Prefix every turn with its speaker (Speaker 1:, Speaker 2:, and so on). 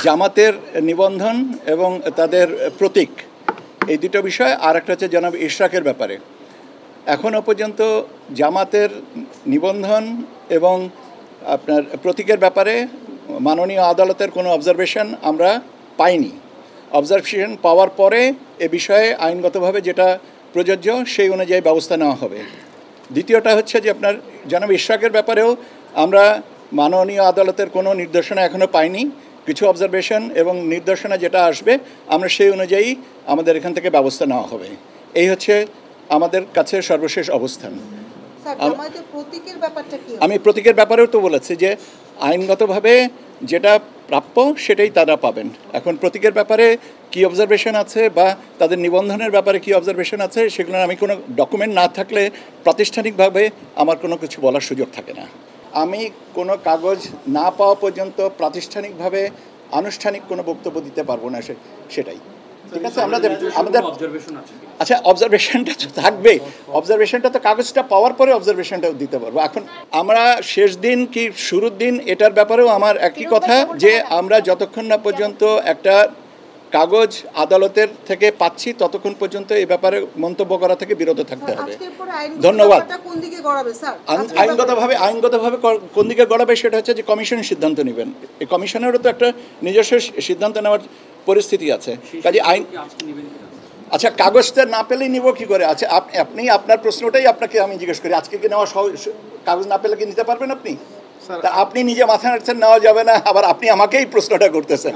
Speaker 1: জামাতের নিবন্ধন এবং তাদের প্রতীক, এই দুটো বিষয়। আর একটা হচ্ছে জনাব ইশরাকের ব্যাপারে। এখনও পর্যন্ত জামাতের নিবন্ধন এবং আপনার প্রতীকের ব্যাপারে মাননীয় আদালতের কোনো অবজারভেশন আমরা পাইনি। অবজারভেশন পাওয়ার পরে এ বিষয়ে আইনগতভাবে যেটা প্রযোজ্য সেই অনুযায়ী ব্যবস্থা নেওয়া হবে। দ্বিতীয়টা হচ্ছে যে আপনার জনাব ইশরাকের ব্যাপারেও আমরা মাননীয় আদালতের কোনো নির্দেশনা এখনও পাইনি। কিছু অবজারভেশন এবং নির্দেশনা যেটা আসবে আমরা সেই অনুযায়ী আমাদের এখান থেকে ব্যবস্থা নেওয়া হবে। এই হচ্ছে আমাদের কাছে সর্বশেষ অবস্থান। আমি প্রতীকের ব্যাপারেও তো বলেছি যে আইনগতভাবে যেটা প্রাপ্য সেটাই তারা পাবেন। এখন প্রতীকের ব্যাপারে কি অবজারভেশন আছে বা তাদের নিবন্ধনের ব্যাপারে কি অবজারভেশন আছে সেগুলো আমি কোনো ডকুমেন্ট না থাকলে প্রাতিষ্ঠানিকভাবে আমার কোনো কিছু বলার সুযোগ থাকে না। আমি কোনো কাগজ না পাওয়া পর্যন্ত প্রাতিষ্ঠানিকভাবে আনুষ্ঠানিক কোনো বক্তব্য দিতে পারবো না, সেটাই। ঠিক আছে, আমাদের আচ্ছা অবজারভেশনটা তো থাকবে। অবজারভেশনটা তো কাগজটা পাওয়ার পরে অবজারভেশনটাও দিতে পারবো। এখন আমরা শেষ দিন কি শুরুর দিন এটার ব্যাপারেও আমার একই কথা যে আমরা যতক্ষণ না পর্যন্ত একটা কাগজ আদালতের থেকে পাচ্ছি ততক্ষণ পর্যন্ত এই ব্যাপারে মন্তব্য করা থেকে বিরত থাকতে হবে। ধন্যবাদ। আইনগতভাবে কোন দিকে গড়াবে সেটা হচ্ছে যে কমিশন সিদ্ধান্ত নেবেন। এই কমিশনেরও তো একটা নিজস্ব সিদ্ধান্ত নেওয়ার পরিস্থিতি আছে। কাজে আইন আচ্ছা কাগজটা না পেলেই নিব কি করে? আচ্ছা আপনি আপনার প্রশ্নটাই আপনাকে আমি জিজ্ঞেস করি, আজকে কি নেওয়া কাগজ না পেলে কি নিতে পারবেন আপনি? আপনি নিজে মাথা নাড়ছেন নেওয়া যাবে না, আবার আপনি আমাকেই প্রশ্নটা করতেছেন।